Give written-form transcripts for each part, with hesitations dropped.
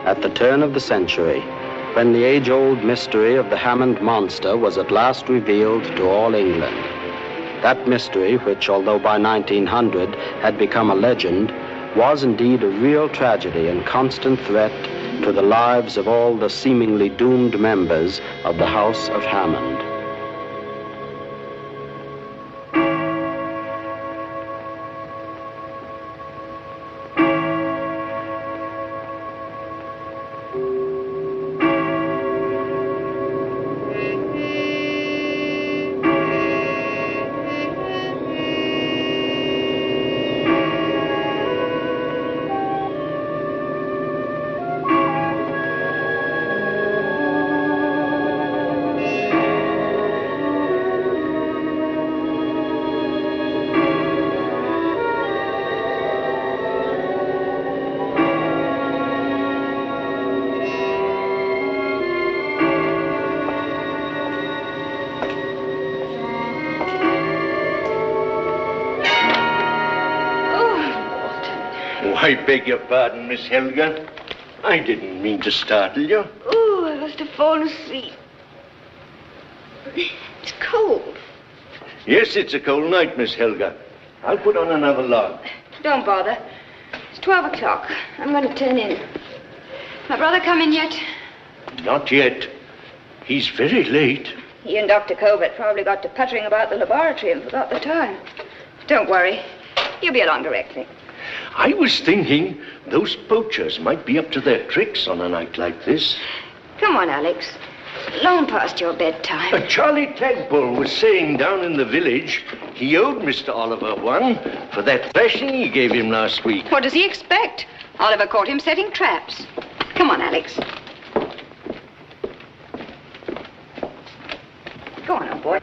at the turn of the century, when the age-old mystery of the Hammond monster was at last revealed to all England. That mystery, which, although by 1900 had become a legend, was indeed a real tragedy and constant threat to the lives of all the seemingly doomed members of the House of Hammond. I beg your pardon, Miss Helga. I didn't mean to startle you. Oh, I must have fallen asleep. It's cold. Yes, it's a cold night, Miss Helga. I'll put on another log. Don't bother. It's 12 o'clock. I'm going to turn in. My brother come in yet? Not yet. He's very late. He and Dr. Colbert probably got to puttering about the laboratory and forgot the time. Don't worry. He'll be along directly. I was thinking those poachers might be up to their tricks on a night like this. Come on, Alex. Long past your bedtime. Charlie Tadpole was saying down in the village he owed Mr. Oliver one for that thrashing he gave him last week. What does he expect? Oliver caught him setting traps. Come on, Alex. Go on, old boy.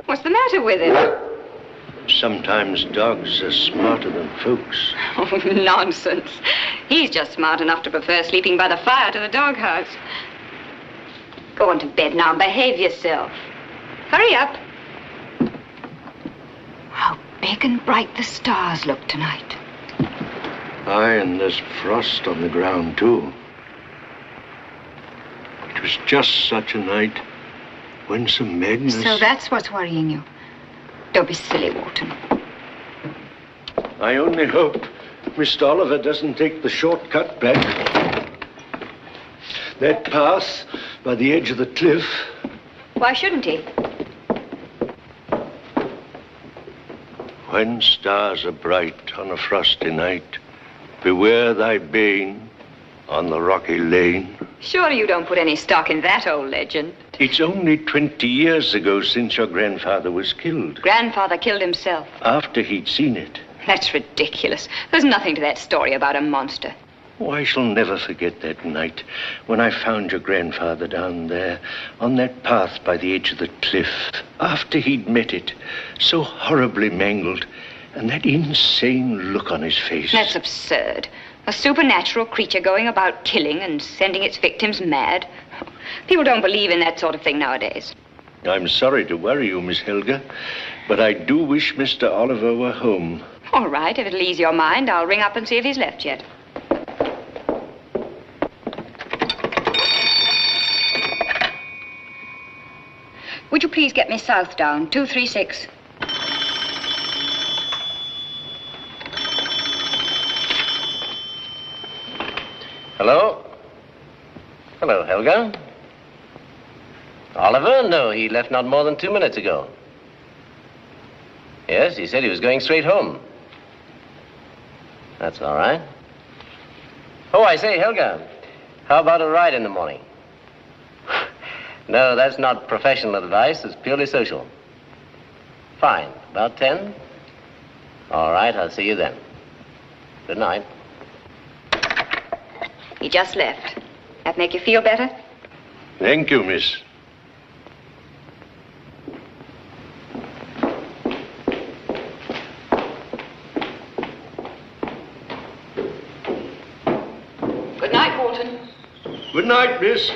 What's the matter with him? Sometimes dogs are smarter than folks. Oh, nonsense. He's just smart enough to prefer sleeping by the fire to the doghouse. Go on to bed now and behave yourself. Hurry up. How big and bright the stars look tonight. Aye, and there's frost on the ground, too. It was just such a night when some madness... So that's what's worrying you. Don't be silly, Walton. I only hope Mr. Oliver doesn't take the shortcut back. That path by the edge of the cliff. Why shouldn't he? When stars are bright on a frosty night, beware thy bane on the rocky lane. Surely you don't put any stock in that old legend. It's only 20 years ago since your grandfather was killed. Grandfather killed himself. After he'd seen it. That's ridiculous. There's nothing to that story about a monster. Oh, I shall never forget that night when I found your grandfather down there on that path by the edge of the cliff. After he'd met it, so horribly mangled, and that insane look on his face. That's absurd. A supernatural creature going about killing and sending its victims mad. People don't believe in that sort of thing nowadays. I'm sorry to worry you, Miss Helga, but I do wish Mr. Oliver were home. All right, if it'll ease your mind, I'll ring up and see if he's left yet. Would you please get me southbound, 236? Hello? Hello, Helga. Oliver? No, he left not more than 2 minutes ago. Yes, he said he was going straight home. That's all right. Oh, I say, Helga, how about a ride in the morning? No, that's not professional advice. It's purely social. Fine. About 10? All right, I'll see you then. Good night. He just left. That make you feel better? Thank you, miss. Good night, Walton. Good night, miss.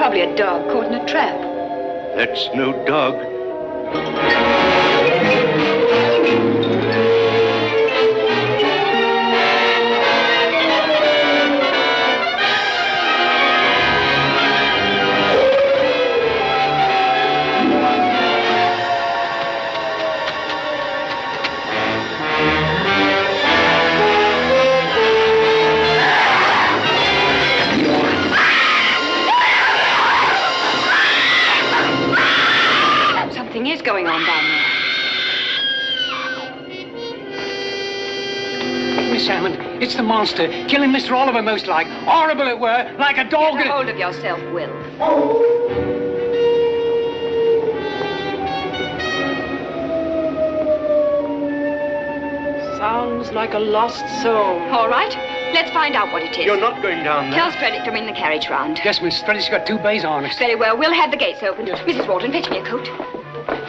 Probably a dog caught in a trap. That's no dog. Going on down there. Miss Hammond, it's the monster. Killing Mr. Oliver, most like. Horrible it were, like a dog. Get a hold of yourself, Will. Sounds like a lost soul. All right, let's find out what it is. You're not going down there. Tell Stredick to bring the carriage round. Yes, Miss Stredick's got 2 bays on us. Very well, we'll have the gates opened. Yes. Mrs. Walton, fetch me a coat.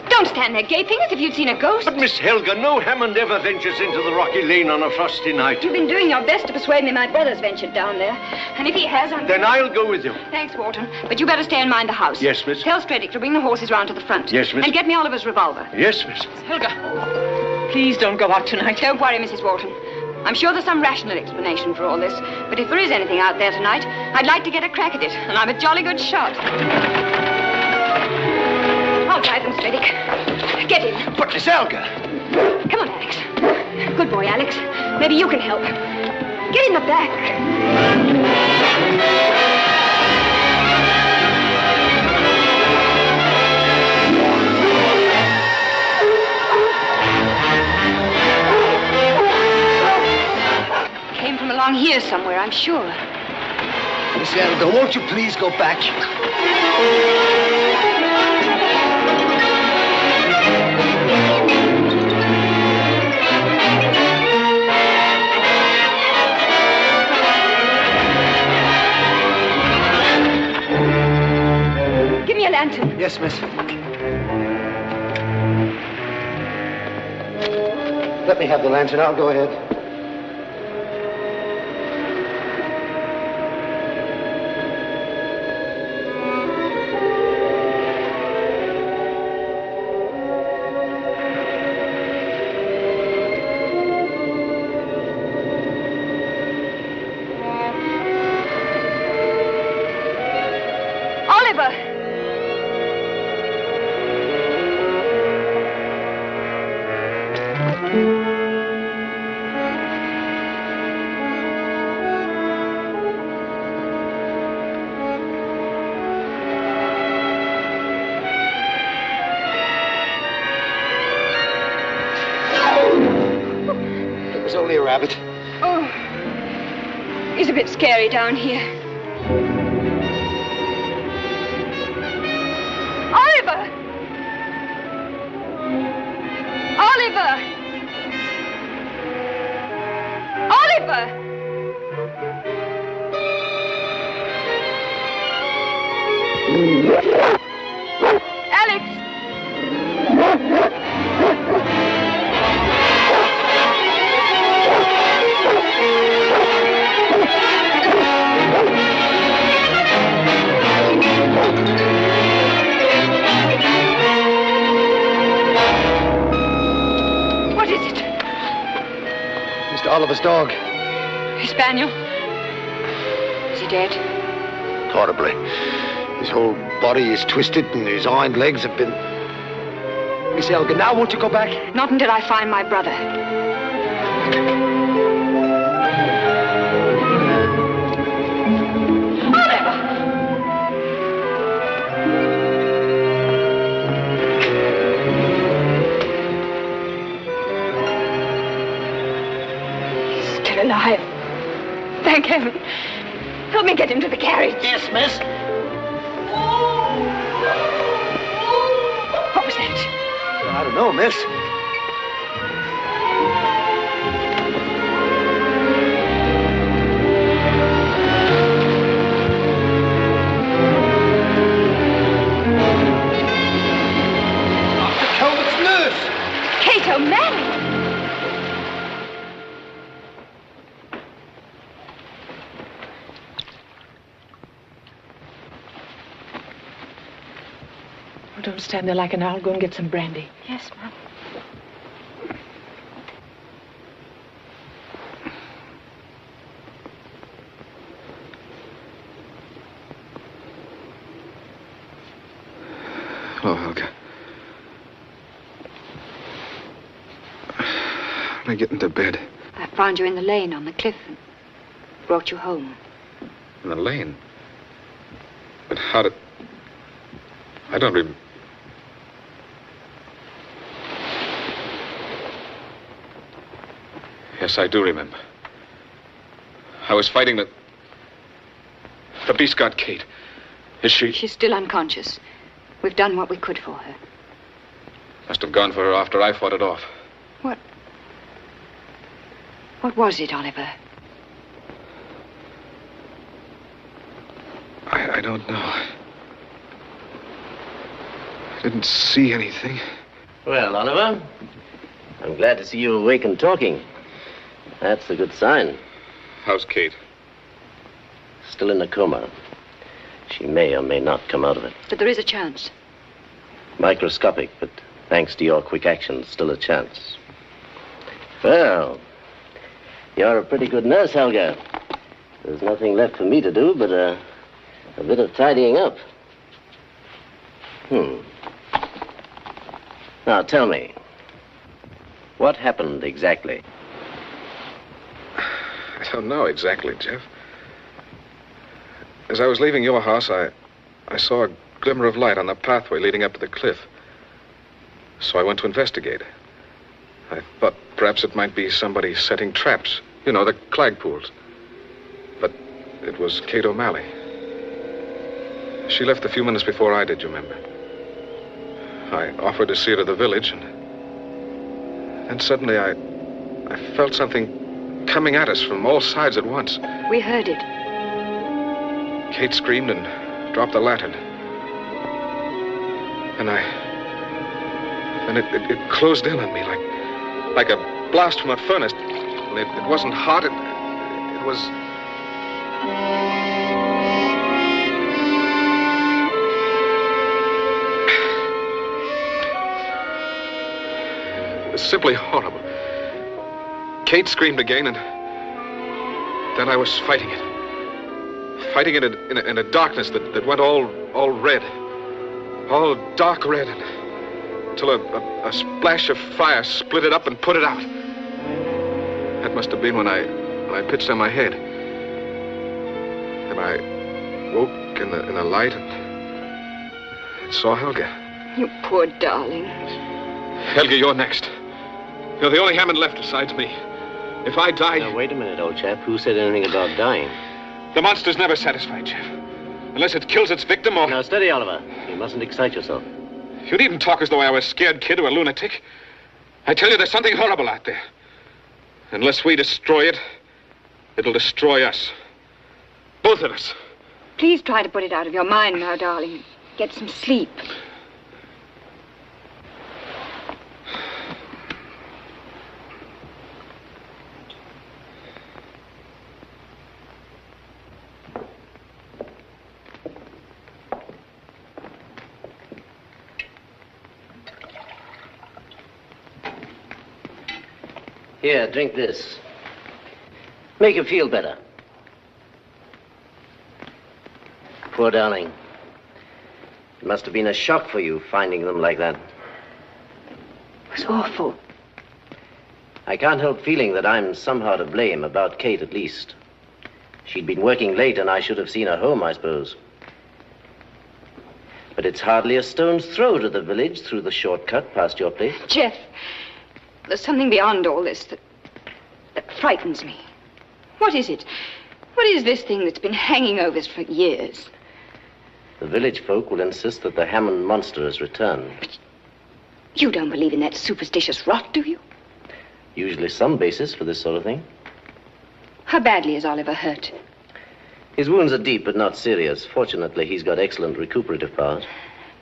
Don't stand there gaping as if you'd seen a ghost. But, Miss Helga, no Hammond ever ventures into the rocky lane on a frosty night. You've been doing your best to persuade me my brother's ventured down there. And if he has, Then I'll go with you. Thanks, Walton. But you better stay and mind the house. Yes, miss. Tell Stredick to bring the horses round to the front. Yes, miss. And get me Oliver's revolver. Yes, miss. Helga, please don't go out tonight. Don't worry, Mrs. Walton. I'm sure there's some rational explanation for all this. But if there is anything out there tonight, I'd like to get a crack at it. And I'm a jolly good shot. I'll drive them, Stredick. Get in. But, Miss Helga. Come on, Alex. Good boy, Alex. Maybe you can help. Get in the back. Came from along here somewhere, I'm sure. Miss Helga, won't you please go back? Give me a lantern. Yes, miss. Let me have the lantern. I'll go ahead. Oliver! It was only a rabbit. Oh, it's a bit scary down here. Oliver! Oliver! Oliver! Alex! What is it? Mr. Oliver's dog. A spaniel? Is he dead? Horribly. His whole body is twisted and his hind legs have been... Miss Helga, now won't you go back? Not until I find my brother. He's still alive. Thank heaven. Help me get him to the carriage. Yes, miss. What was that? I don't know, miss. Dr. Talbot's nurse. Cato Manning! don't stand there like an owl. Go and get some brandy. Yes, Mom. Hello, Helga. How did I get into bed? I found you in the lane on the cliff and brought you home. In the lane? But how did... I don't remember... Yes, I do remember. I was fighting the beast got Kate. Is she... She's still unconscious. We've done what we could for her. Must have gone for her after I fought it off. What was it, Oliver? I don't know. I didn't see anything. Well, Oliver, I'm glad to see you awake and talking. That's a good sign. How's Kate? Still in a coma. She may or may not come out of it. But there is a chance. Microscopic, but thanks to your quick action, still a chance. Well, you're a pretty good nurse, Helga. There's nothing left for me to do but a bit of tidying up. Now, tell me, what happened exactly? I don't know exactly, Jeff. As I was leaving your house, I saw a glimmer of light on the pathway leading up to the cliff. So I went to investigate. I thought perhaps it might be somebody setting traps. You know, the flagpoles. But it was Kate O'Malley. She left a few minutes before I did, you remember? I offered to see her to the village, and suddenly I felt something coming at us from all sides at once. We heard it. Kate screamed and dropped the lantern. And it closed in on me like a blast from a furnace. And it wasn't hot, it was... It was simply horrible. Kate screamed again, and then I was fighting it. Fighting it in a darkness that went all red. All dark red, until a splash of fire split it up and put it out. That must have been when I pitched on my head. And I woke in the light and saw Helga. You poor darling. Helga, you're next. You're the only Hammond left besides me. If I die... Now, wait a minute, old chap. Who said anything about dying? The monster's never satisfied, Jeff. Unless it kills its victim or... Now, steady, Oliver. You mustn't excite yourself. You needn't talk as though I was a scared kid or a lunatic. I tell you, there's something horrible out there. Unless we destroy it, it'll destroy us. Both of us. Please try to put it out of your mind now, darling. Get some sleep. Here, drink this. Make you feel better. Poor darling. It must have been a shock for you finding them like that. It was awful. I can't help feeling that I'm somehow to blame, about Kate at least. She'd been working late and I should have seen her home, I suppose. But it's hardly a stone's throw to the village through the shortcut past your place. Jeff, there's something beyond all this that frightens me. What is it? What is this thing that's been hanging over us for years? The village folk will insist that the Hammond monster has returned. But you don't believe in that superstitious rot, do you? Usually some basis for this sort of thing. How badly is Oliver hurt? His wounds are deep but not serious. Fortunately, he's got excellent recuperative powers.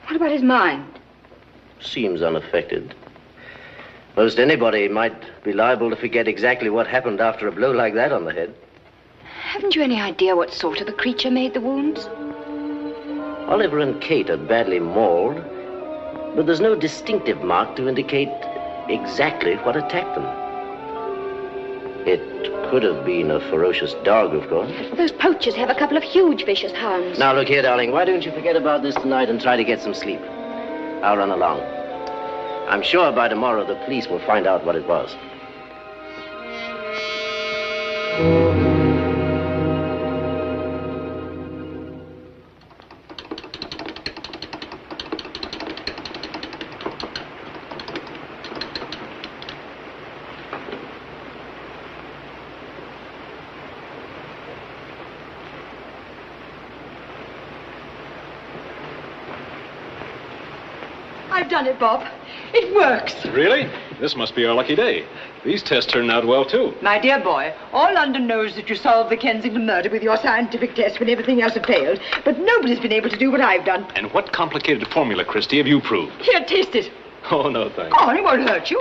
What about his mind? Seems unaffected. Most anybody might be liable to forget exactly what happened after a blow like that on the head. Haven't you any idea what sort of a creature made the wounds? Oliver and Kate are badly mauled, but there's no distinctive mark to indicate exactly what attacked them. It could have been a ferocious dog, of course. Those poachers have a couple of huge vicious hounds. Now, look here, darling. Why don't you forget about this tonight and try to get some sleep? I'll run along. I'm sure by tomorrow the police will find out what it was. I've done it, Bob. It works. Really? This must be our lucky day. These tests turned out well, too. My dear boy, all London knows that you solved the Kensington murder with your scientific test when everything else had failed, but nobody's been able to do what I've done. And what complicated formula, Christie, have you proved? Here, taste it. Oh, no, thanks. Oh, it won't hurt you.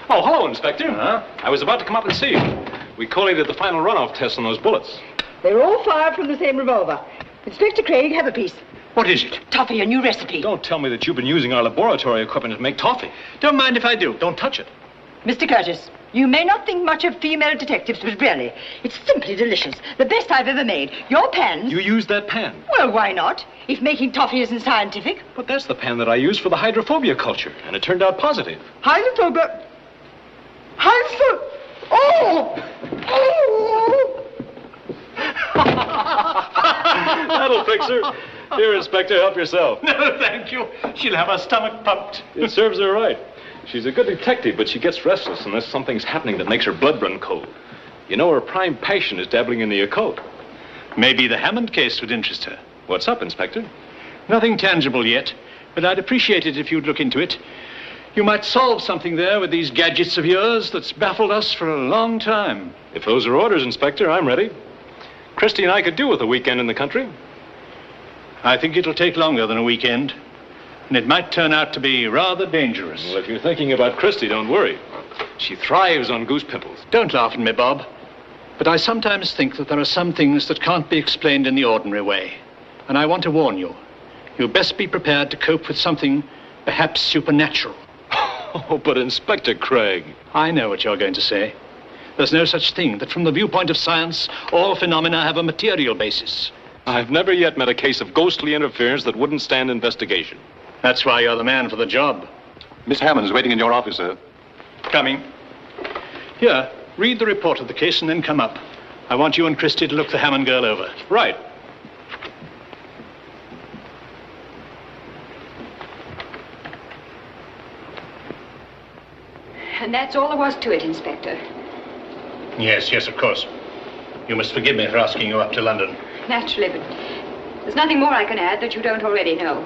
Oh, hello, Inspector. I was about to come up and see you. We collated the final runoff tests on those bullets. They were all fired from the same revolver. Inspector Craig, have a piece. What is it? Toffee, a new recipe. Don't tell me that you've been using our laboratory equipment to make toffee. Don't mind if I do. Don't touch it. Mr. Curtis, you may not think much of female detectives, but really, it's simply delicious. The best I've ever made. Your pans... You used that pan? Well, why not? If making toffee isn't scientific. But that's the pan that I used for the hydrophobia culture, and it turned out positive. Hydrophobia... Oh! Oh! That'll fix her. Here, Inspector, help yourself. No, thank you. She'll have her stomach pumped. It serves her right. She's a good detective, but she gets restless unless something's happening that makes her blood run cold. You know, her prime passion is dabbling in the occult. Maybe the Hammond case would interest her. What's up, Inspector? Nothing tangible yet, but I'd appreciate it if you'd look into it. You might solve something there with these gadgets of yours that's baffled us for a long time. If those are orders, Inspector, I'm ready. Christie and I could do with a weekend in the country. I think it'll take longer than a weekend, and it might turn out to be rather dangerous. Well, if you're thinking about Christie, don't worry. She thrives on goose pimples. Don't laugh at me, Bob. But I sometimes think that there are some things that can't be explained in the ordinary way. And I want to warn you. You'd best be prepared to cope with something perhaps supernatural. Oh, but Inspector Craig. I know what you're going to say. There's no such thing that from the viewpoint of science, all phenomena have a material basis. I've never yet met a case of ghostly interference that wouldn't stand investigation. That's why you're the man for the job. Miss Hammond's waiting in your office, sir. Coming. Here, read the report of the case and then come up. I want you and Christie to look the Hammond girl over. Right. And that's all there was to it, Inspector. Yes, of course. You must forgive me for asking you up to London. Naturally, but there's nothing more I can add that you don't already know.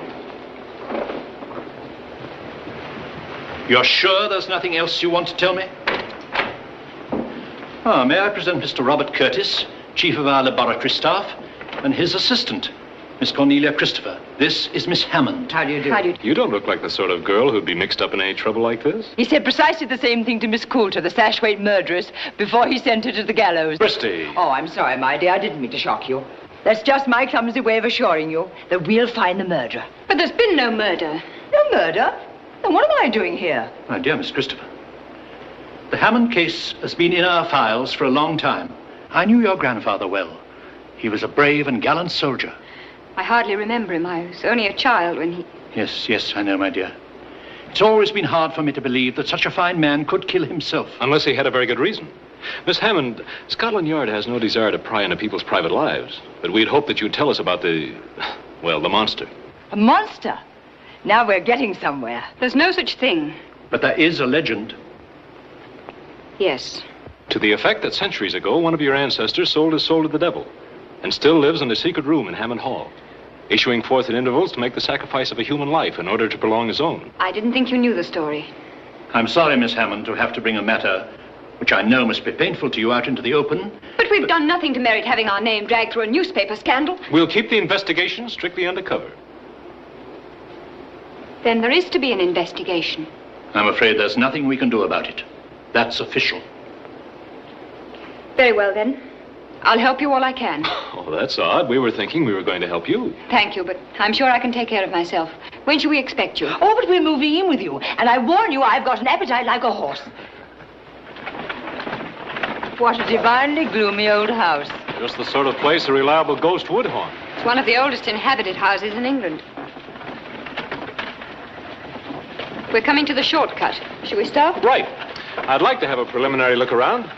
You're sure there's nothing else you want to tell me? May I present Mr. Robert Curtis, chief of our laboratory staff, and his assistant, Miss Cornelia Christopher. This is Miss Hammond. How do you do? How do you do? You don't look like the sort of girl who'd be mixed up in any trouble like this. He said precisely the same thing to Miss Coulter, the Sashway murderess, before he sent her to the gallows. Christie. Oh, I'm sorry, my dear. I didn't mean to shock you. That's just my clumsy way of assuring you that we'll find the murderer. But there's been no murder. No murder? Then what am I doing here? My dear Miss Christopher, the Hammond case has been in our files for a long time. I knew your grandfather well. He was a brave and gallant soldier. I hardly remember him. I was only a child when he... Yes, I know, my dear. It's always been hard for me to believe that such a fine man could kill himself. Unless he had a very good reason. Miss Hammond, Scotland Yard has no desire to pry into people's private lives. But we'd hope that you'd tell us about the monster. A monster? Now we're getting somewhere. There's no such thing. But there is a legend. Yes. To the effect that centuries ago, one of your ancestors sold his soul to the devil and still lives in a secret room in Hammond Hall, issuing forth at intervals to make the sacrifice of a human life in order to prolong his own. I didn't think you knew the story. I'm sorry, Miss Hammond, to have to bring a matter which I know must be painful to you out into the open. But we've done nothing to merit having our name dragged through a newspaper scandal. We'll keep the investigation strictly undercover. Then there is to be an investigation. I'm afraid there's nothing we can do about it. That's official. Very well, then. I'll help you all I can. Oh, Oh, that's odd. We were thinking we were going to help you. Thank you, but I'm sure I can take care of myself. When should we expect you? Oh, but we're moving in with you. And I warn you, I've got an appetite like a horse. What a divinely gloomy old house. Just the sort of place a reliable ghost would haunt. It's one of the oldest inhabited houses in England. We're coming to the shortcut. Should we stop? Right. I'd like to have a preliminary look around.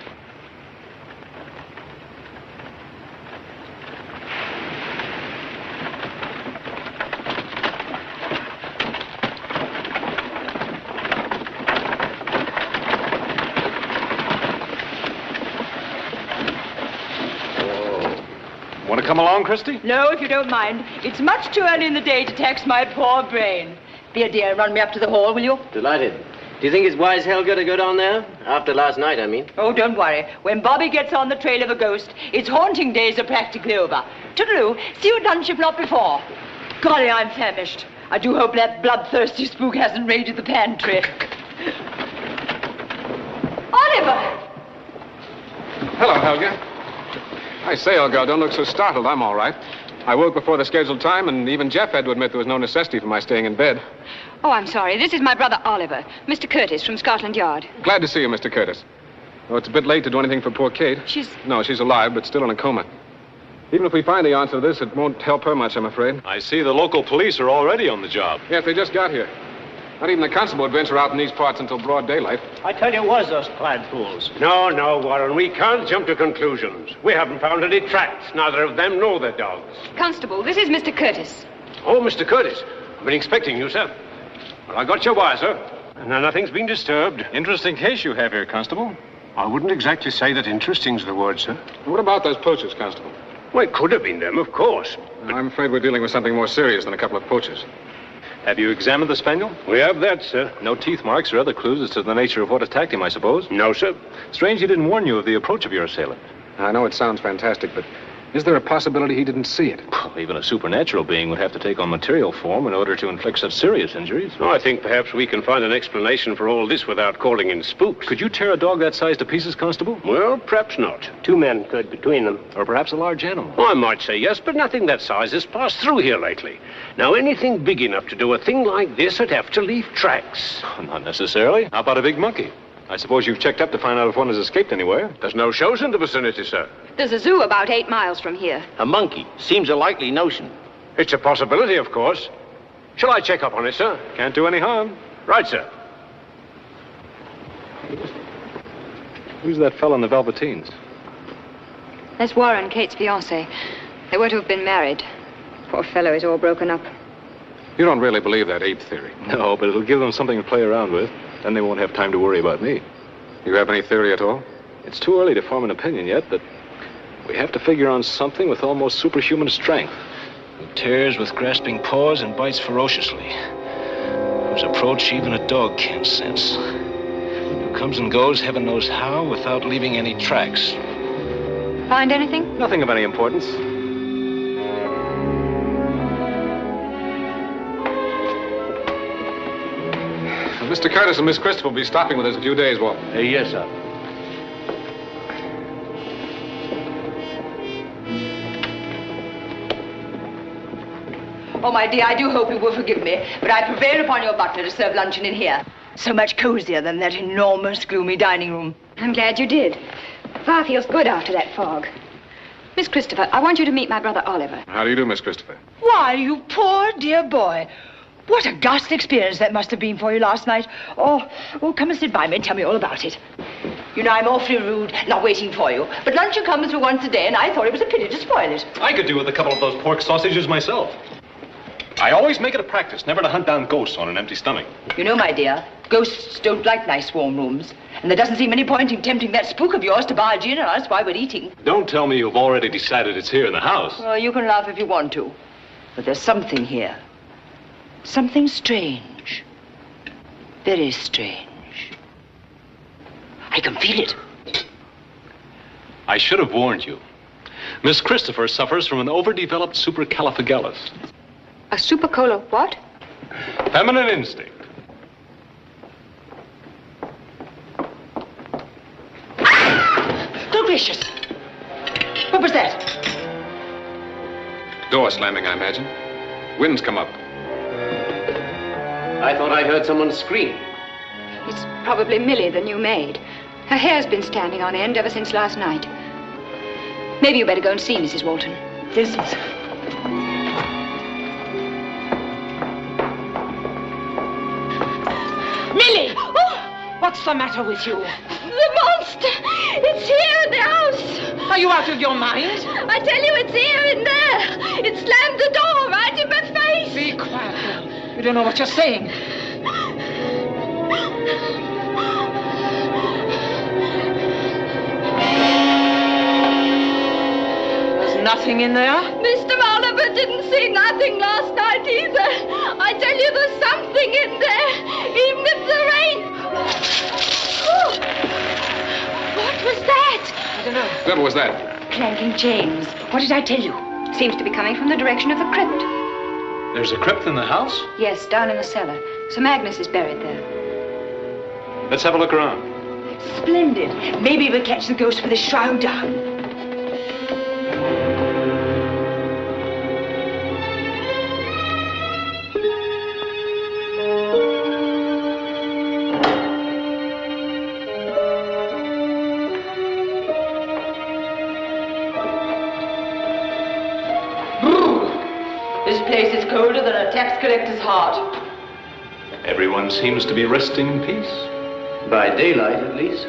Want to come along, Christy? No, if you don't mind. It's much too early in the day to tax my poor brain. Be a dear and run me up to the hall, will you? Delighted. Do you think it's wise, Helga, to go down there? After last night, I mean. Oh, don't worry. When Bobby gets on the trail of a ghost, its haunting days are practically over. Toodaloo. See you at lunch, if not before. Golly, I'm famished. I do hope that bloodthirsty spook hasn't raided the pantry. Oliver! Hello, Helga. I say, Helga, don't look so startled. I'm all right. I woke before the scheduled time, and even Jeff had to admit there was no necessity for my staying in bed. Oh, I'm sorry. This is my brother Oliver, Mr. Curtis from Scotland Yard. Glad to see you, Mr. Curtis. Oh, it's a bit late to do anything for poor Kate. No, she's alive, but still in a coma. Even if we find the answer to this, it won't help her much, I'm afraid. I see the local police are already on the job. Yes, they just got here. Not even the constable would venture out in these parts until broad daylight. I tell you, was those clad fools. No, Warren, we can't jump to conclusions. We haven't found any tracks, neither of them nor their dogs. Constable, this is Mr. Curtis. Oh, Mr. Curtis. I've been expecting you, sir. Well, I got your wire, sir. And nothing's been disturbed. Interesting case you have here, Constable. I wouldn't exactly say that interesting's the word, sir. What about those poachers, Constable? Well, it could have been them, of course. I'm afraid we're dealing with something more serious than a couple of poachers. Have you examined the spaniel? We have that, sir. No teeth marks or other clues as to the nature of what attacked him, I suppose? No, sir. Strange he didn't warn you of the approach of your assailant. I know it sounds fantastic, but is there a possibility he didn't see it? Well, even a supernatural being would have to take on material form in order to inflict such serious injuries. Oh, I think perhaps we can find an explanation for all this without calling in spooks. Could you tear a dog that size to pieces, Constable? Well, perhaps not. 2 men could between them. Or perhaps a large animal. Oh, I might say yes, but nothing that size has passed through here lately. Now, anything big enough to do a thing like this would have to leave tracks. Oh, not necessarily. How about a big monkey? I suppose you've checked up to find out if one has escaped anywhere. There's no shows in the vicinity, sir. There's a zoo about 8 miles from here. A monkey. Seems a likely notion. It's a possibility, of course. Shall I check up on it, sir? Can't do any harm. Right, sir. Who's that fellow in the velveteens? That's Warren, Kate's fiancé. They were to have been married. Poor fellow is all broken up. You don't really believe that ape theory? No, but it'll give them something to play around with. Then they won't have time to worry about me. You have any theory at all? It's too early to form an opinion yet, but we have to figure on something with almost superhuman strength. Who tears with grasping paws and bites ferociously. Whose approach even a dog can't sense. Who comes and goes heaven knows how without leaving any tracks. Find anything? Nothing of any importance. Mr. Curtis and Miss Christopher will be stopping with us a few days, Walt. Yes, sir. Oh, my dear, I do hope you will forgive me, but I prevail upon your butler to serve luncheon in here. So much cozier than that enormous, gloomy dining room. I'm glad you did. Fire feels good after that fog. Miss Christopher, I want you to meet my brother Oliver. How do you do, Miss Christopher? Why, you poor, dear boy. What a ghastly experience that must have been for you last night. Oh, come and sit by me and tell me all about it. You know, I'm awfully rude, not waiting for you. But luncheon comes through once a day, and I thought it was a pity to spoil it. I could do with a couple of those pork sausages myself. I always make it a practice never to hunt down ghosts on an empty stomach. You know, my dear, ghosts don't like nice warm rooms. And there doesn't seem any point in tempting that spook of yours to barge in on us while we're eating. Don't tell me you've already decided it's here in the house. Well, you can laugh if you want to. But there's something here. Something strange. Very strange. I can feel it. I should have warned you. Miss Christopher suffers from an overdeveloped supercalifragilis. A supercola what? Feminine instinct. Good gracious. What was that? Door slamming, I imagine. Wind's come up. I thought I heard someone scream. It's probably Millie, the new maid. Her hair's been standing on end ever since last night. Maybe you better go and see Mrs. Walton. Yes, yes. Millie! Oh, what's the matter with you? The monster! It's here in the house! Are you out of your mind? I tell you, it's here in there! It slammed the door right in my face! Be quiet, girl. You don't know what you're saying. There's nothing in there? Mr. Oliver didn't see nothing last night either. I tell you, there's something in there, even if there ain't. Oh. What was that? I don't know. Whoever was that? Clanking chains. What did I tell you? Seems to be coming from the direction of the crypt. There's a crypt in the house? Yes, down in the cellar. Some Agnes is buried there. Let's have a look around. Splendid. Maybe we'll catch the ghost with his shroud down. This place is colder than a tax collector's heart. Everyone seems to be resting in peace. By daylight, at least.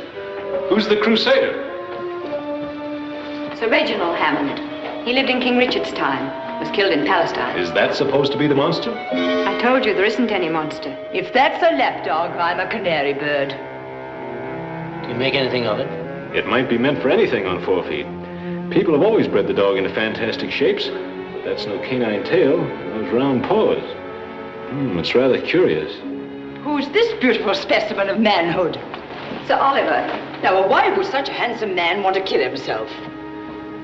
Who's the crusader? Sir Reginald Hammond. He lived in King Richard's time. Was killed in Palestine. Is that supposed to be the monster? I told you there isn't any monster. If that's a lapdog, I'm a canary bird. Do you make anything of it? It might be meant for anything on 4 feet. People have always bred the dog into fantastic shapes. But that's no canine tail, those round paws. It's rather curious. Who's this beautiful specimen of manhood? Sir Oliver. Now, why would such a handsome man want to kill himself?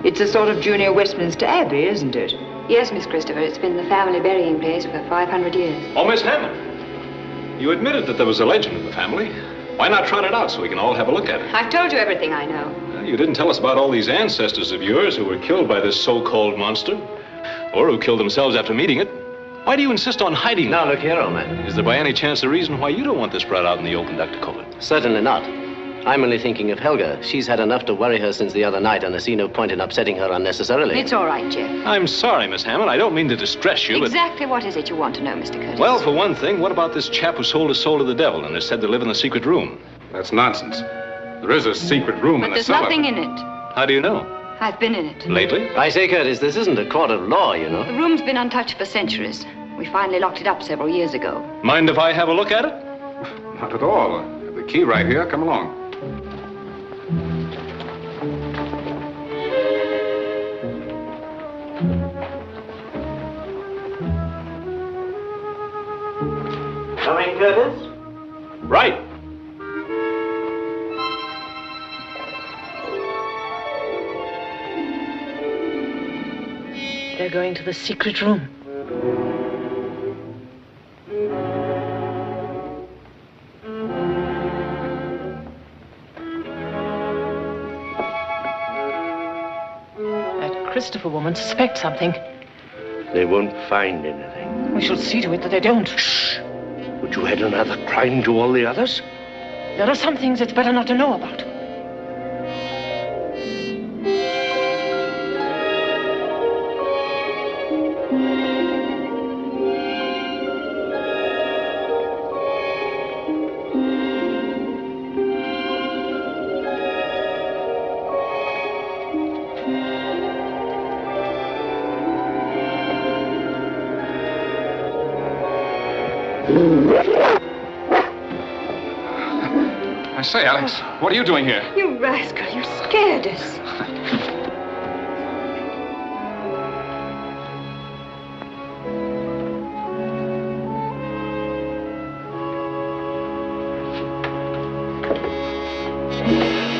It's a sort of junior Westminster Abbey, isn't it? Yes, Miss Christopher. It's been the family burying place for 500 years. Oh, Miss Hammond. You admitted that there was a legend in the family. Why not trot it out so we can all have a look at it? I've told you everything I know. Well, you didn't tell us about all these ancestors of yours who were killed by this so-called monster. Or who killed themselves after meeting it. Why do you insist on hiding? Now, look here, old man. Is there by any chance a reason why you don't want this brought out in the open, Dr. Colbert? Certainly not. I'm only thinking of Helga. She's had enough to worry her since the other night, and I see no point in upsetting her unnecessarily. It's all right, Jeff. I'm sorry, Miss Hammond. I don't mean to distress you, Exactly what is it you want to know, Mr. Curtis? Well, for one thing, what about this chap who sold his soul to the devil and is said to live in the secret room? That's nonsense. There is a secret room in the there's cellar. nothing in it. How do you know? I've been in it. Lately? I say, Curtis, this isn't a court of law, you know. The room's been untouched for centuries. We finally locked it up several years ago. Mind if I have a look at it? Not at all. I have the key right here. Come along. Coming, Curtis? Right. They're going to the secret room. That Christopher woman suspects something. They won't find anything. We shall see to it that they don't. Shh. Would you add another crime to all the others? There are some things it's better not to know about. I say, Alex, what are you doing here? You rascal, you scared us.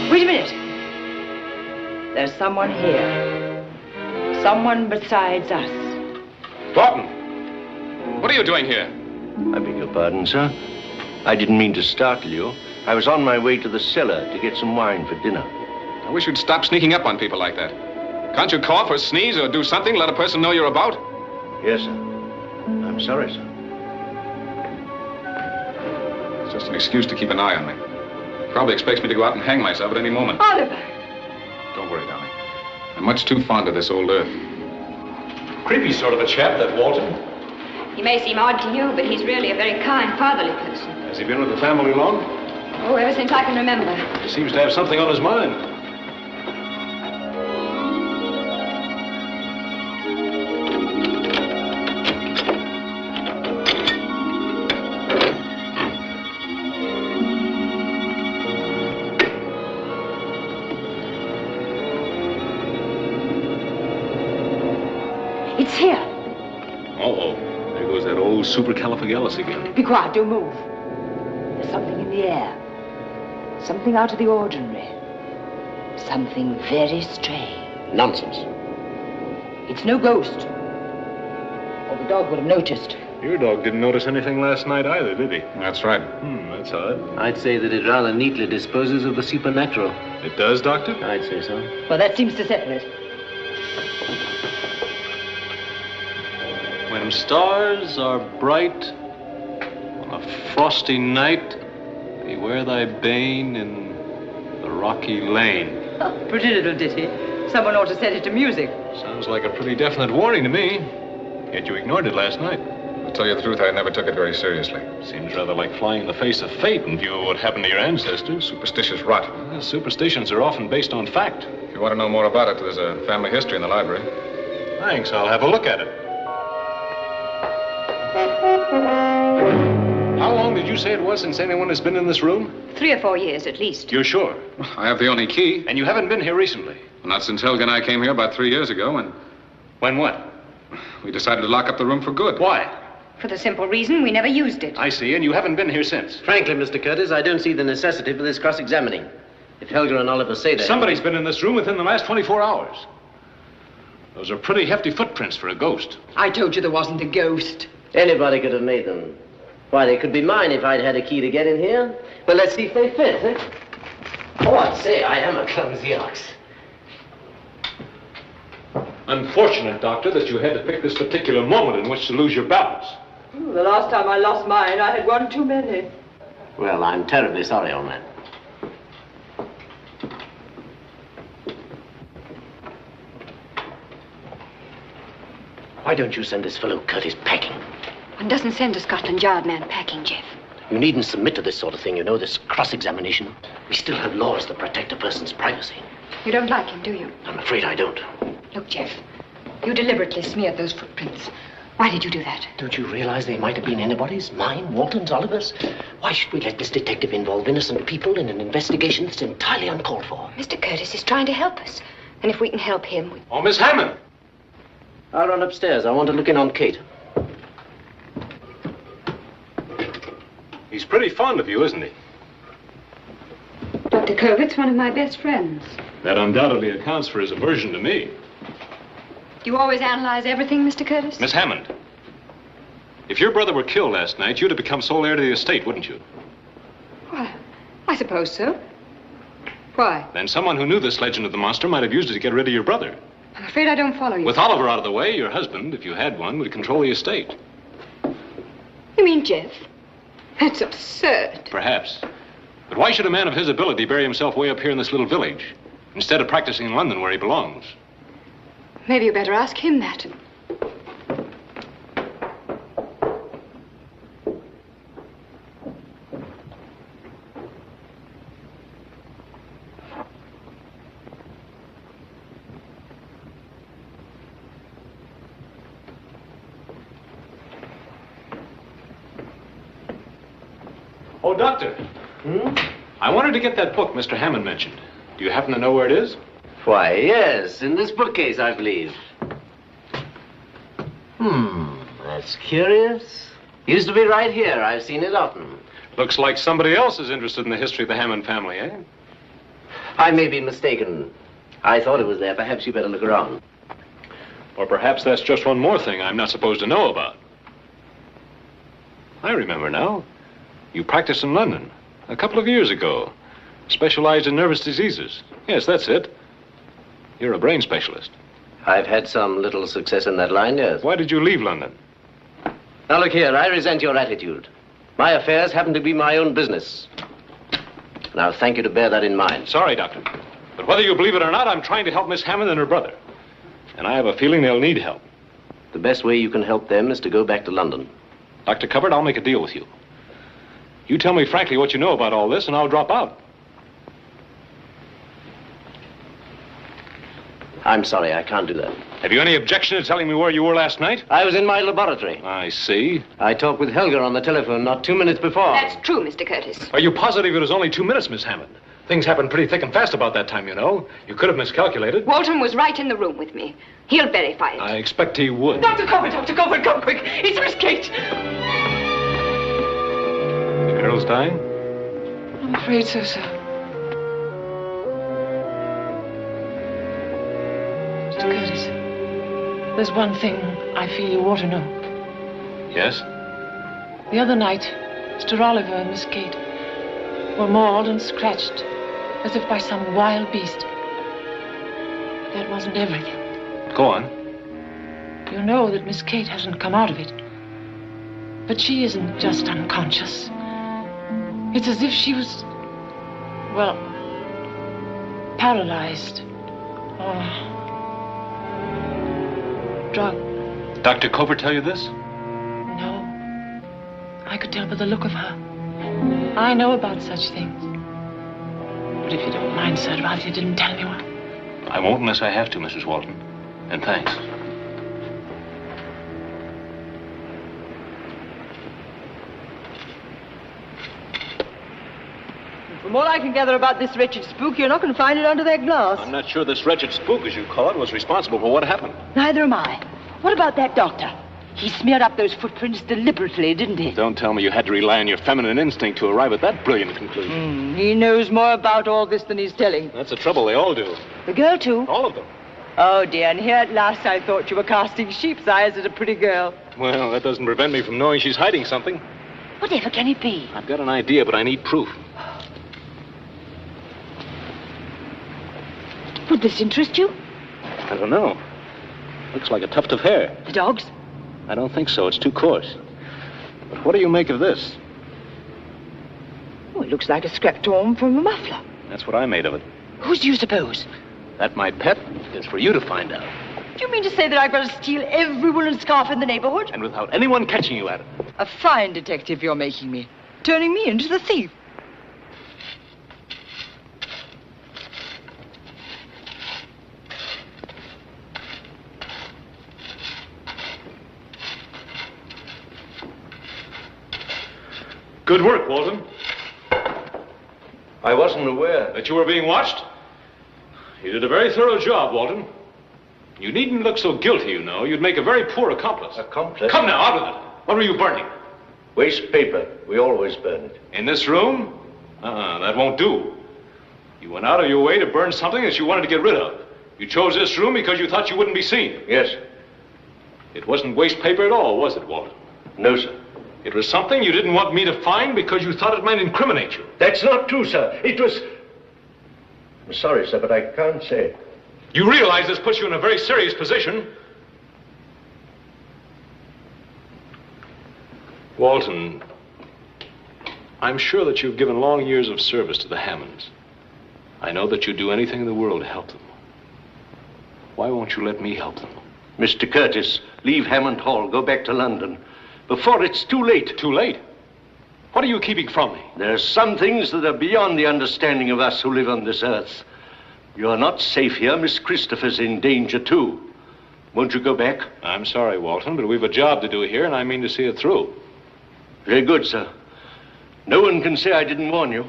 Wait a minute. There's someone here. Someone besides us. Thornton, what are you doing here? I beg your pardon, sir. I didn't mean to startle you. I was on my way to the cellar to get some wine for dinner. I wish you'd stop sneaking up on people like that. Can't you cough or sneeze or do something, let a person know you're about? Yes, sir. I'm sorry, sir. It's just an excuse to keep an eye on me. Probably expects me to go out and hang myself at any moment. Oliver! Don't worry, darling. I'm much too fond of this old earth. Creepy sort of a chap, that Walton. He may seem odd to you, but he's really a very kind, fatherly person. Has he been with the family long? Oh, ever since I can remember. He seems to have something on his mind. It's here. Uh-oh. There goes that old supercalifragilis again. Be quiet, don't move. There's something in the air. Something out of the ordinary. Something very strange. Nonsense. It's no ghost. Or the dog would have noticed. Your dog didn't notice anything last night either, did he? That's right. That's odd. I'd say that it rather neatly disposes of the supernatural. It does, Doctor? I'd say so. Well, that seems to settle it. When stars are bright on a frosty night, beware thy bane in the rocky lane. Oh, pretty little ditty. Someone ought to set it to music. Sounds like a pretty definite warning to me. Yet you ignored it last night. To tell you the truth, I never took it very seriously. Seems rather like flying in the face of fate in view of what happened to your ancestors. Superstitious rot. Well, superstitions are often based on fact. If you want to know more about it, there's a family history in the library. Thanks, I'll have a look at it. How long did you say it was since anyone has been in this room? 3 or 4 years at least. You're sure? I have the only key. And you haven't been here recently? Not since Helga and I came here about 3 years ago, and When what? we decided to lock up the room for good. Why? For the simple reason we never used it. I see, and you haven't been here since. Frankly, Mr. Curtis, I don't see the necessity for this cross-examining. If Helga and Oliver say that... Somebody's been in this room within the last 24 hours. Those are pretty hefty footprints for a ghost. I told you there wasn't a ghost. Anybody could have made them. Why, they could be mine if I'd had a key to get in here. But let's see if they fit, eh? Oh, I'd say I am a clumsy ox. Unfortunate, Doctor, that you had to pick this particular moment in which to lose your balance. The last time I lost mine, I had one too many. Well, I'm terribly sorry, old man. Why don't you send this fellow Curtis packing? One doesn't send a Scotland Yard man packing, Jeff. You needn't submit to this sort of thing, you know, this cross-examination. We still have laws that protect a person's privacy. You don't like him, do you? I'm afraid I don't. Look, Jeff, you deliberately smeared those footprints. Why did you do that? Don't you realize they might have been anybody's? Mine, Walton's, Oliver's? Why should we let this detective involve innocent people in an investigation that's entirely uncalled for? Mr. Curtis is trying to help us. And if we can help him... Oh, Miss Hammond! I'll run upstairs. I want to look in on Kate. He's pretty fond of you, isn't he? Dr. Kovit's one of my best friends. That undoubtedly accounts for his aversion to me. Do you always analyze everything, Mr. Curtis? Miss Hammond, if your brother were killed last night, you'd have become sole heir to the estate, wouldn't you? Well, I suppose so. Why? Then someone who knew this legend of the monster might have used it to get rid of your brother. I'm afraid I don't follow you. With Oliver out of the way, your husband, if you had one, would control the estate. You mean Jeff? That's absurd. Perhaps. But why should a man of his ability bury himself way up here in this little village, instead of practicing in London where he belongs? Maybe you better ask him that. Oh, Doctor. I wanted to get that book Mr. Hammond mentioned. Do you happen to know where it is? Why, yes, in this bookcase, I believe. That's curious. Used to be right here. I've seen it often. Looks like somebody else is interested in the history of the Hammond family, eh? I may be mistaken. I thought it was there. Perhaps you better look around. Or perhaps that's just one more thing I'm not supposed to know about. I remember now. You practiced in London a couple of years ago. Specialized in nervous diseases. Yes, that's it. You're a brain specialist. I've had some little success in that line, yes. Why did you leave London? Now, look here, I resent your attitude. My affairs happen to be my own business. And I'll thank you to bear that in mind. Sorry, Doctor. But whether you believe it or not, I'm trying to help Miss Hammond and her brother. And I have a feeling they'll need help. The best way you can help them is to go back to London. Dr. Cupboard, I'll make a deal with you. You tell me frankly what you know about all this, and I'll drop out. I'm sorry, I can't do that. Have you any objection to telling me where you were last night? I was in my laboratory. I see. I talked with Helga on the telephone not 2 minutes before. That's true, Mr. Curtis. Are you positive it was only 2 minutes, Miss Hammond? Things happened pretty thick and fast about that time, you know. You could have miscalculated. Walton was right in the room with me. He'll verify it. I expect he would. Dr. Cupboard, come quick. It's Miss Kate. The girl's dying? I'm afraid so, sir. Mr. Curtis, there's one thing I feel you ought to know. Yes? The other night, Mr. Oliver and Miss Kate were mauled and scratched as if by some wild beast. That wasn't everything. Go on. You know that Miss Kate hasn't come out of it. But she isn't just unconscious. It's as if she was, well, paralyzed. Or drugged. Dr. Cover tell you this? No. I could tell by the look of her. I know about such things. But if you don't mind, sir, I'd rather you didn't tell anyone. I won't unless I have to, Mrs. Walton. And thanks. From all I can gather about this wretched spook, you're not going to find it under that glass. I'm not sure this wretched spook, as you call it, was responsible for what happened. Neither am I. What about that doctor? He smeared up those footprints deliberately, didn't he? Don't tell me you had to rely on your feminine instinct to arrive at that brilliant conclusion. He knows more about all this than he's telling. That's the trouble. They all do. The girl, too? All of them. Oh, dear, and here at last I thought you were casting sheep's eyes at a pretty girl. Well, that doesn't prevent me from knowing she's hiding something. Whatever can it be? I've got an idea, but I need proof. Would this interest you? I don't know. Looks like a tuft of hair. The dog's? I don't think so. It's too coarse. But what do you make of this? Oh, it looks like a scrap torn from a muffler. That's what I made of it. Whose do you suppose? That, my pet, is for you to find out. Do you mean to say that I've got to steal every woolen scarf in the neighborhood? And without anyone catching you at it. A fine detective you're making me. Turning me into the thief. Good work, Walton. I wasn't aware. That you were being watched? You did a very thorough job, Walton. You needn't look so guilty, you know. You'd make a very poor accomplice. Accomplice? Come now, out with it. What were you burning? Waste paper. We always burn it. In this room? That won't do. You went out of your way to burn something that you wanted to get rid of. You chose this room because you thought you wouldn't be seen. Yes. It wasn't waste paper at all, was it, Walton? No, sir. It was something you didn't want me to find because you thought it might incriminate you. That's not true, sir. It was... I'm sorry, sir, but I can't say it. You realize this puts you in a very serious position. Walton, I'm sure that you've given long years of service to the Hammonds. I know that you'd do anything in the world to help them. Why won't you let me help them? Mr. Curtis, leave Hammond Hall. Go back to London. Before it's too late. Too late? What are you keeping from me? There are some things that are beyond the understanding of us who live on this earth. You're not safe here. Miss Christopher's in danger, too. Won't you go back? I'm sorry, Walton, but we've a job to do here, and I mean to see it through. Very good, sir. No one can say I didn't warn you.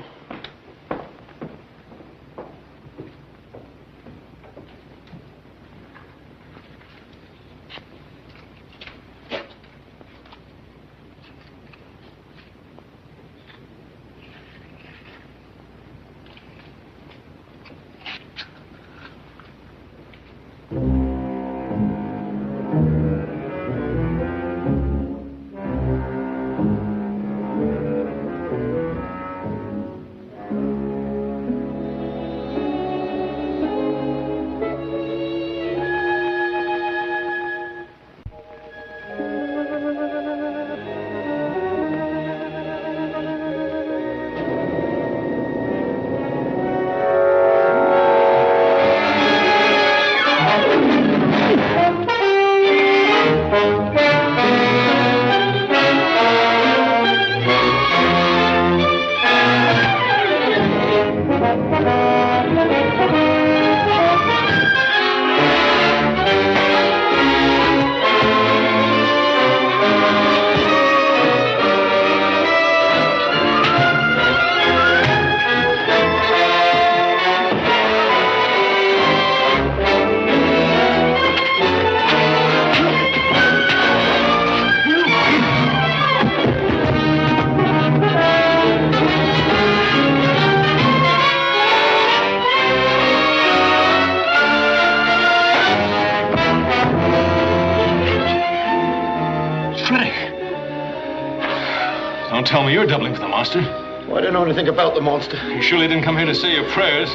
Don't tell me you're doubling for the monster. Well, I don't know anything about the monster. You surely didn't come here to say your prayers.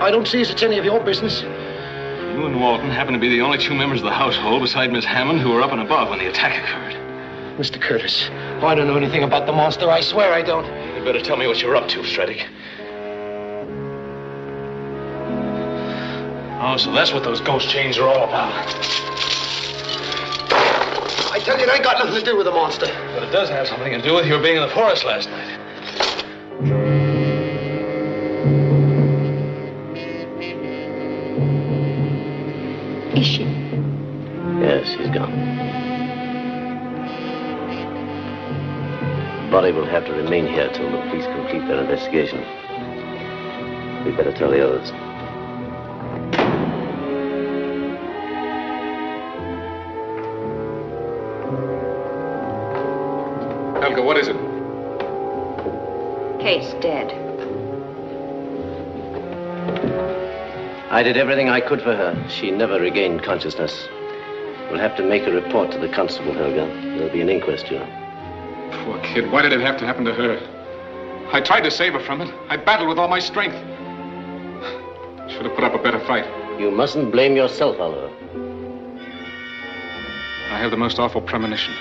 I don't see as it's any of your business. You and Walton happen to be the only two members of the household beside Miss Hammond who were up and above when the attack occurred. Mr. Curtis, I don't know anything about the monster. I swear I don't. You better tell me what you're up to, Freddy. Oh, so that's what those ghost chains are all about. I tell you, it ain't got nothing to do with the monster. But it does have something to do with your being in the forest last night. Is she? Yes, she's gone. Body will have to remain here till the police complete their investigation. We'd better tell the others. Helga, what is it? Kate's dead. I did everything I could for her. She never regained consciousness. We'll have to make a report to the constable, Helga. There'll be an inquest, you know. Poor kid, why did it have to happen to her? I tried to save her from it. I battled with all my strength. Should have put up a better fight. You mustn't blame yourself, Oliver. I have the most awful premonition.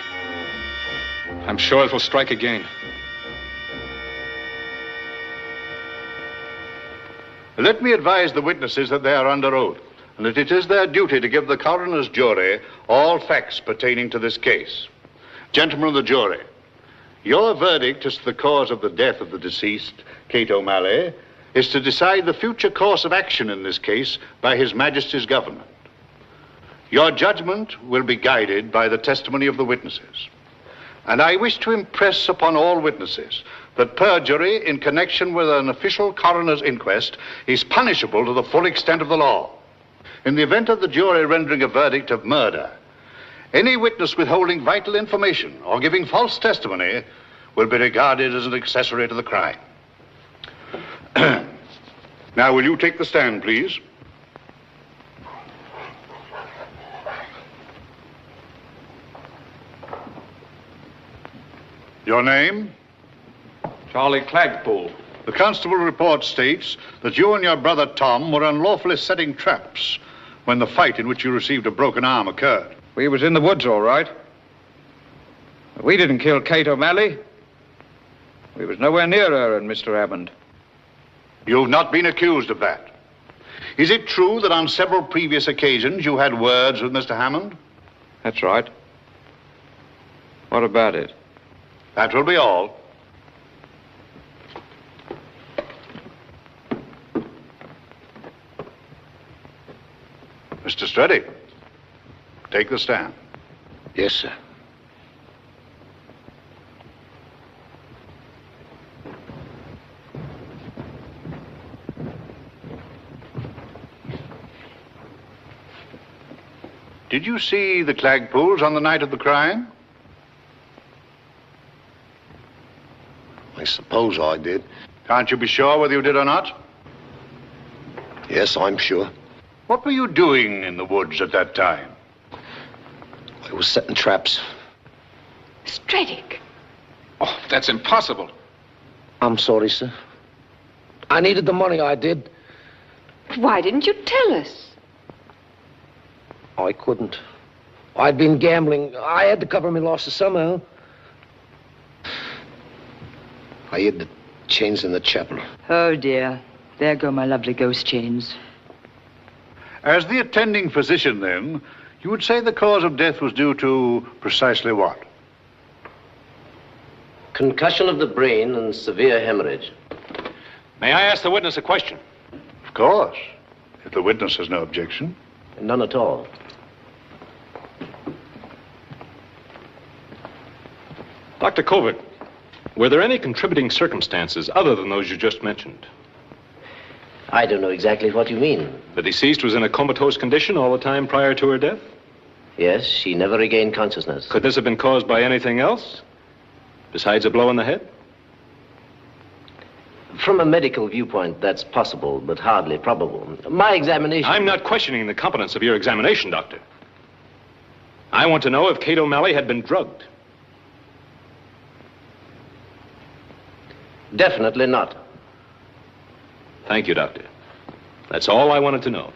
I'm sure it will strike again. Let me advise the witnesses that they are under oath, and that it is their duty to give the coroner's jury all facts pertaining to this case. Gentlemen of the jury, your verdict as to the cause of the death of the deceased, Kate O'Malley, is to decide the future course of action in this case by His Majesty's government. Your judgment will be guided by the testimony of the witnesses. And I wish to impress upon all witnesses that perjury in connection with an official coroner's inquest is punishable to the full extent of the law. In the event of the jury rendering a verdict of murder, any witness withholding vital information or giving false testimony will be regarded as an accessory to the crime. Now, will you take the stand, please? Your name? Charlie Clagpool. The constable report states that you and your brother Tom were unlawfully setting traps when the fight in which you received a broken arm occurred. We was in the woods, all right. We didn't kill Kate O'Malley. We was nowhere near her and Mr. Hammond. You've not been accused of that. Is it true that on several previous occasions you had words with Mr. Hammond? That's right. What about it? That will be all. Mr. Streddy, take the stand. Yes, sir. Did you see the Clagpools on the night of the crime? I suppose I did. Can't you be sure whether you did or not? Yes, I'm sure. What were you doing in the woods at that time? I was setting traps. Stredic. Oh, that's impossible. I'm sorry, sir. I needed the money, I did. Why didn't you tell us? I couldn't. I'd been gambling. I had to cover my losses somehow. I hid the chains in the chapel. Oh, dear. There go my lovely ghost chains. As the attending physician, then, you would say the cause of death was due to precisely what? Concussion of the brain and severe hemorrhage. May I ask the witness a question? Of course, if the witness has no objection. None at all. Dr. Covert, were there any contributing circumstances other than those you just mentioned? I don't know exactly what you mean. The deceased was in a comatose condition all the time prior to her death? Yes, she never regained consciousness. Could this have been caused by anything else besides a blow in the head? From a medical viewpoint, that's possible, but hardly probable. My examination... I'm not questioning the competence of your examination, Doctor. I want to know if Kate O'Malley had been drugged. Definitely not. Thank you, Doctor. That's all I wanted to know.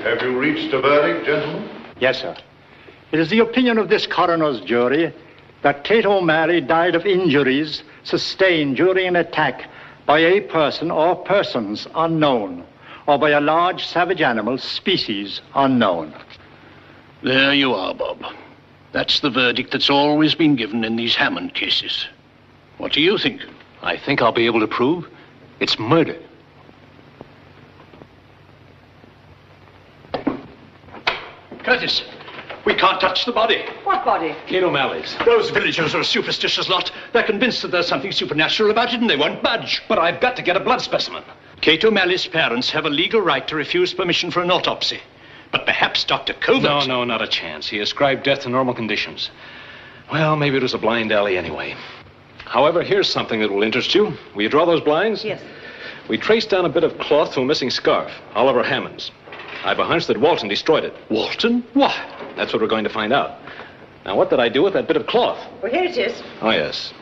Have you reached a verdict, gentlemen? Yes, sir. It is the opinion of this coroner's jury that Kate O'Malley died of injuries sustained during an attack by a person or persons unknown, or by a large savage animal, species unknown. There you are, Bob. That's the verdict that's always been given in these Hammond cases. What do you think? I think I'll be able to prove it's murder. Curtis, we can't touch the body. What body? Kate O'Malley's. Those villagers are a superstitious lot. They're convinced that there's something supernatural about it and they won't budge. But I've got to get a blood specimen. Kate O'Malley's parents have a legal right to refuse permission for an autopsy. But perhaps Dr. Covert... No, not a chance. He ascribed death to normal conditions. Well, maybe it was a blind alley anyway. However, here's something that will interest you. Will you draw those blinds? Yes. We traced down a bit of cloth to a missing scarf, Oliver Hammond's. I've a hunch that Walton destroyed it. Walton? Why? That's what we're going to find out. Now, what did I do with that bit of cloth? Well, here it is. Oh, yes.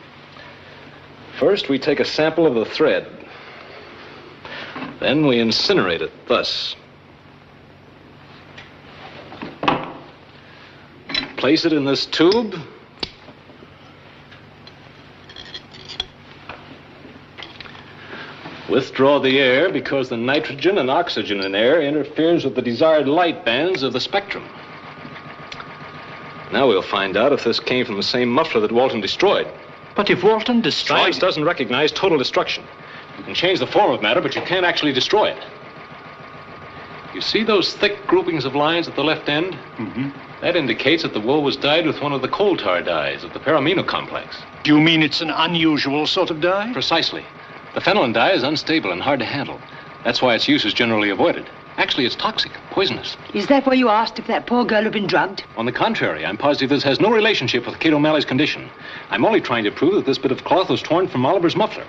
First, we take a sample of the thread. Then we incinerate it, thus. Place it in this tube. Withdraw the air because the nitrogen and oxygen in air interferes with the desired light bands of the spectrum. Now we'll find out if this came from the same muffler that Walton destroyed. But if Walton destroyed... Science doesn't recognize total destruction. You can change the form of matter, but you can't actually destroy it. You see those thick groupings of lines at the left end? Mm-hmm. That indicates that the wool was dyed with one of the coal tar dyes of the paramino complex. Do you mean it's an unusual sort of dye? Precisely. The phenolin dye is unstable and hard to handle. That's why its use is generally avoided. Actually, it's toxic, poisonous. Is that why you asked if that poor girl had been drugged? On the contrary, I'm positive this has no relationship with Kate O'Malley's condition. I'm only trying to prove that this bit of cloth was torn from Oliver's muffler.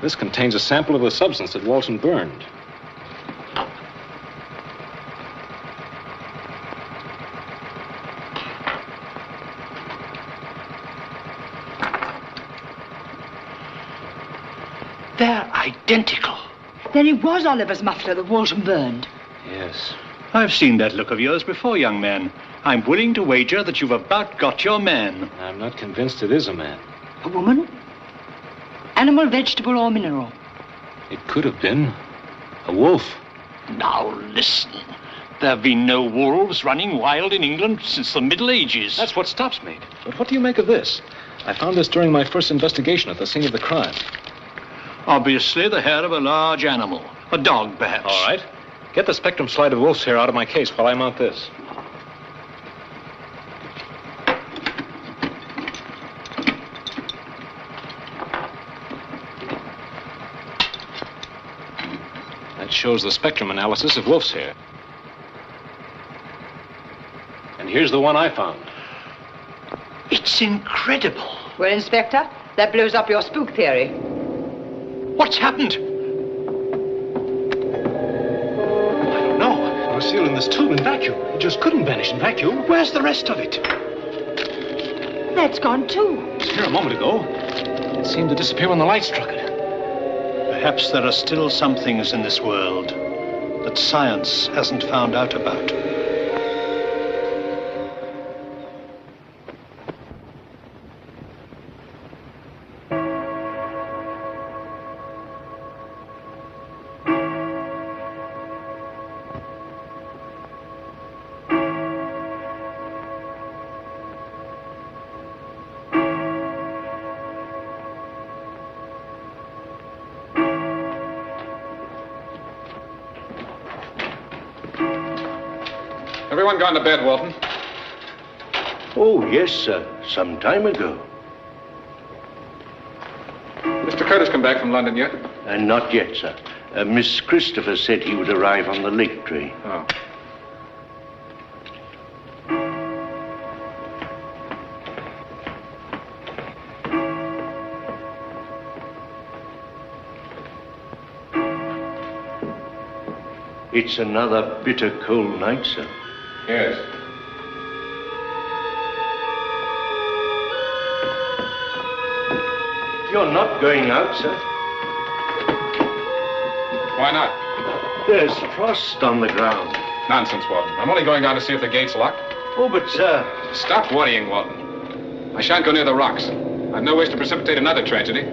This contains a sample of the substance that Walton burned. They're identical. Then it was Oliver's muffler that Walton burned. Yes. I've seen that look of yours before, young man. I'm willing to wager that you've about got your man. I'm not convinced it is a man. A woman? Animal, vegetable, or mineral? It could have been a wolf. Now listen. There have been no wolves running wild in England since the Middle Ages. That's what stops me. But what do you make of this? I found this during my first investigation at the scene of the crime. Obviously the hair of a large animal. A dog, perhaps. All right. Get the spectrum slide of wolf's hair out of my case while I mount this. That shows the spectrum analysis of wolf's hair. And here's the one I found. It's incredible. Well, Inspector, that blows up your spook theory. What's happened? I was sealed in this tube in vacuum. It just couldn't vanish in vacuum. Where's the rest of it? That's gone too. It was here a moment ago. It seemed to disappear when the light struck it. Perhaps there are still some things in this world that science hasn't found out about. Everyone gone to bed, Walton? Oh, yes, sir. Some time ago. Mr. Curtis come back from London yet? Not yet, sir. Miss Christopher said he would arrive on the lake train. Oh. It's another bitter cold night, sir. Yes. You're not going out, sir. Why not? There's frost on the ground. Nonsense, Walton. I'm only going down to see if the gate's locked. Oh, but, sir... Stop worrying, Walton. I shan't go near the rocks. I've no wish to precipitate another tragedy.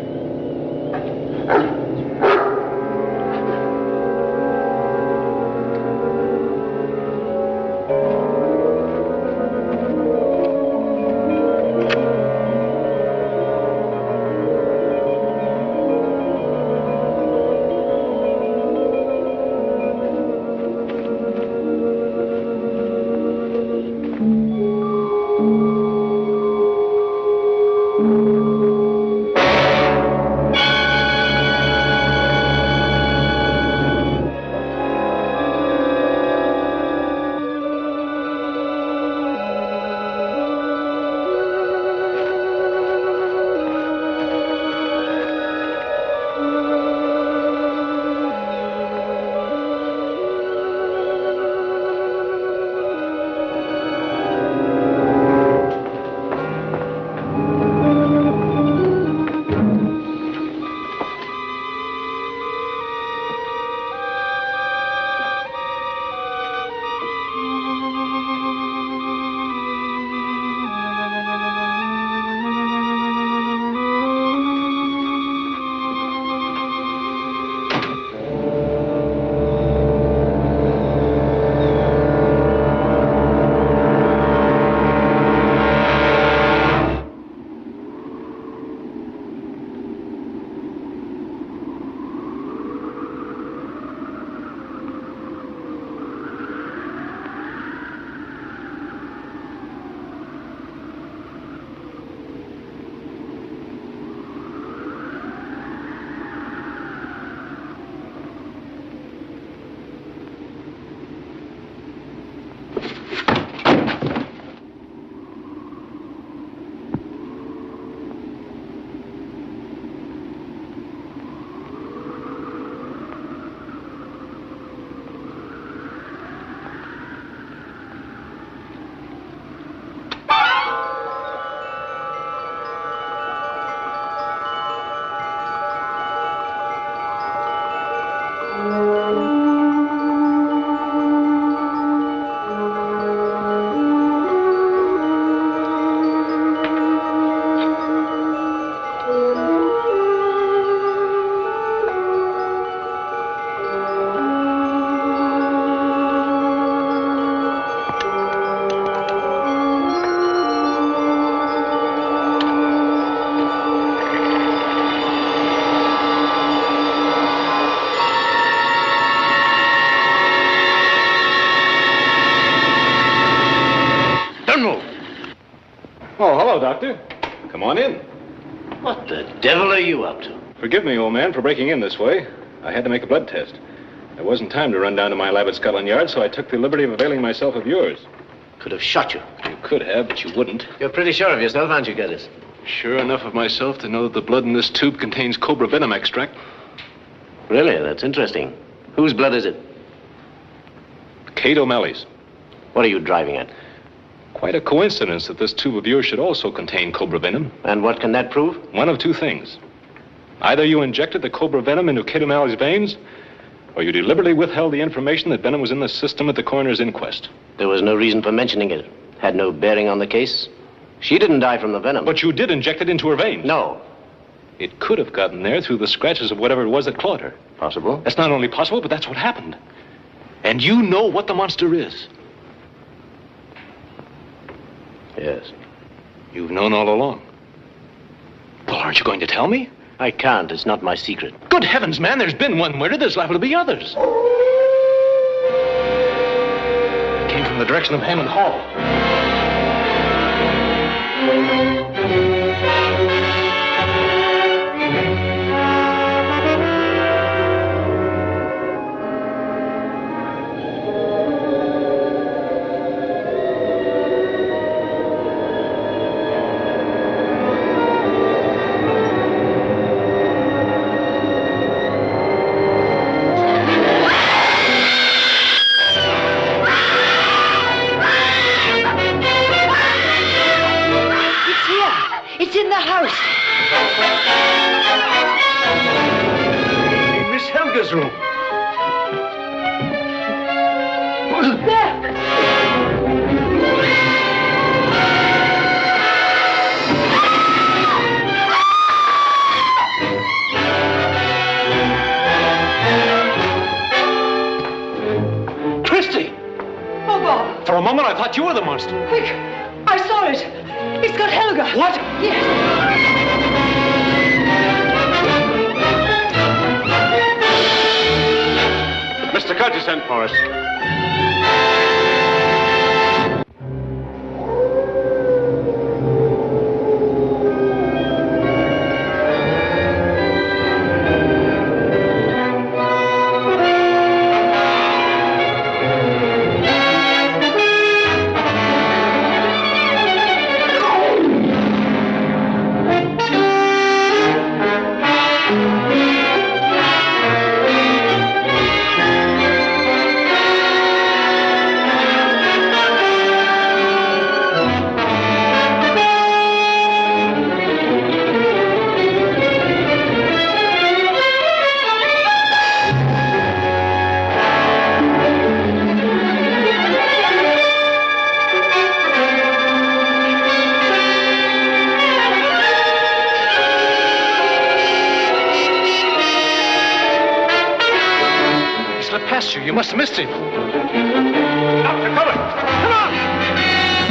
Oh, hello, Doctor. Come on in. What the devil are you up to? Forgive me, old man, for breaking in this way. I had to make a blood test. There wasn't time to run down to my lab at Scotland Yard, so I took the liberty of availing myself of yours. Could have shot you. You could have, but you wouldn't. You're pretty sure of yourself, aren't you, Geddes? Sure enough of myself to know that the blood in this tube contains cobra venom extract. Really? That's interesting. Whose blood is it? Kate O'Malley's. What are you driving at? Quite a coincidence that this tube of yours should also contain cobra venom. And what can that prove? One of two things. Either you injected the cobra venom into Kate O'Malley's veins, or you deliberately withheld the information that venom was in the system at the coroner's inquest. There was no reason for mentioning it. Had no bearing on the case. She didn't die from the venom. But you did inject it into her veins. No. It could have gotten there through the scratches of whatever it was that clawed her. Possible. That's not only possible, but that's what happened. And you know what the monster is. Yes. You've known all along. Well, aren't you going to tell me? I can't. It's not my secret. Good heavens, man. There's been one murder. There's liable to be others. It came from the direction of Hammond Hall. Helga's room. Oh, Bob. For a moment, I thought you were the monster. Quick! I saw it. It's got Helga. What? Yes. Mr. Curtis sent for us. You must have missed him. Doctor, cover! Come on!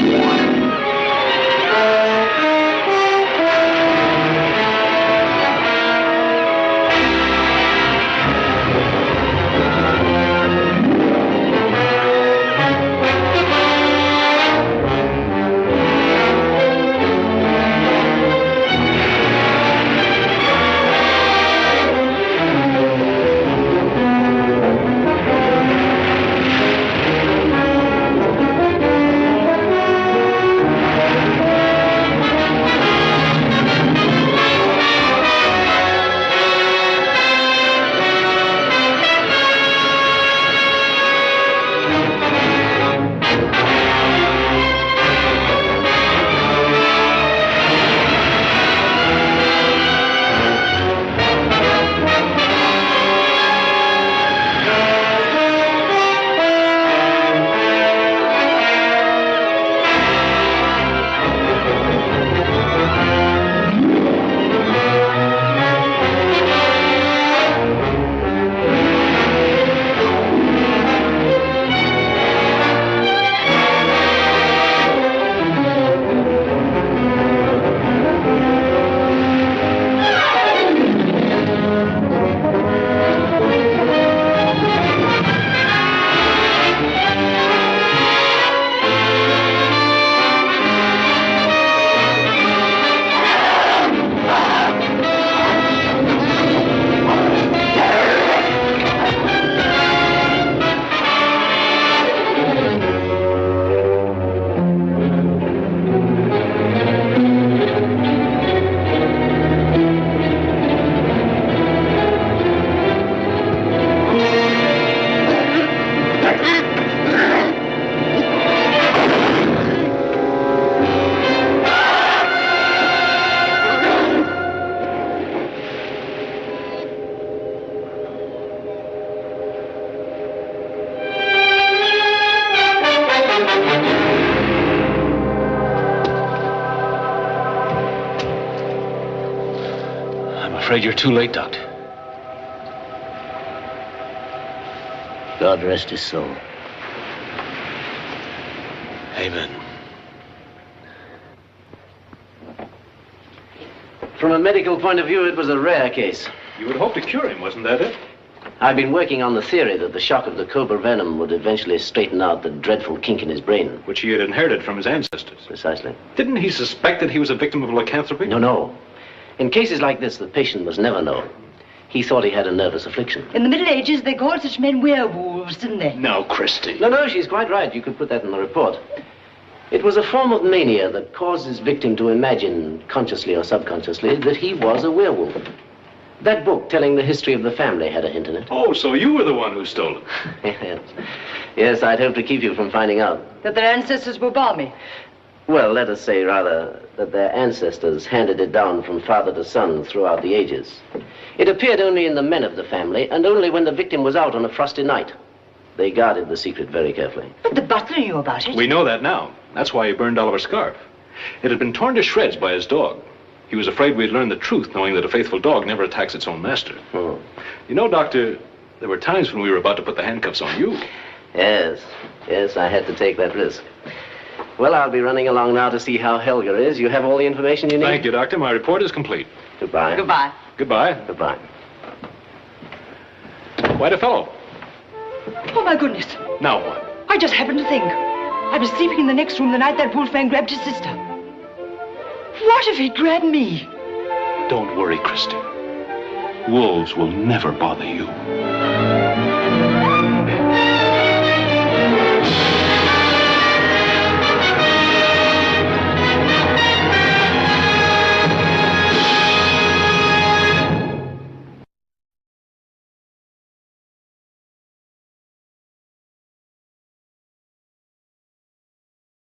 I'm afraid you're too late, Doctor. God rest his soul. Amen. From a medical point of view, it was a rare case. You would hope to cure him, wasn't that it? I've been working on the theory that the shock of the cobra venom would eventually straighten out the dreadful kink in his brain. Which he had inherited from his ancestors. Precisely. Didn't he suspect that he was a victim of lycanthropy? No. In cases like this, the patient must never know. He thought he had a nervous affliction. In the Middle Ages, they called such men werewolves, didn't they? No, Christie. No, she's quite right. You could put that in the report. It was a form of mania that caused his victim to imagine, consciously or subconsciously, that he was a werewolf. That book telling the history of the family had a hint in it. Oh, so you were the one who stole Yes. it. Yes, I'd hope to keep you from finding out. That their ancestors were balmy. Well, let us say, rather, that their ancestors handed it down from father to son throughout the ages. It appeared only in the men of the family, and only when the victim was out on a frosty night. They guarded the secret very carefully. But the butler knew about it. We know that now. That's why he burned Oliver's scarf. It had been torn to shreds by his dog. He was afraid we'd learn the truth, knowing that a faithful dog never attacks its own master. Oh. You know, Doctor, there were times when we were about to put the handcuffs on you. Yes, I had to take that risk. Well, I'll be running along now to see how Helga is. You have all the information you need? Thank you, Doctor. My report is complete. Goodbye. Goodbye. Goodbye. Goodbye. Quite a fellow. Oh, my goodness. Now what? I just happened to think. I was sleeping in the next room the night that wolfman grabbed his sister. What if he'd grabbed me? Don't worry, Christy. Wolves will never bother you.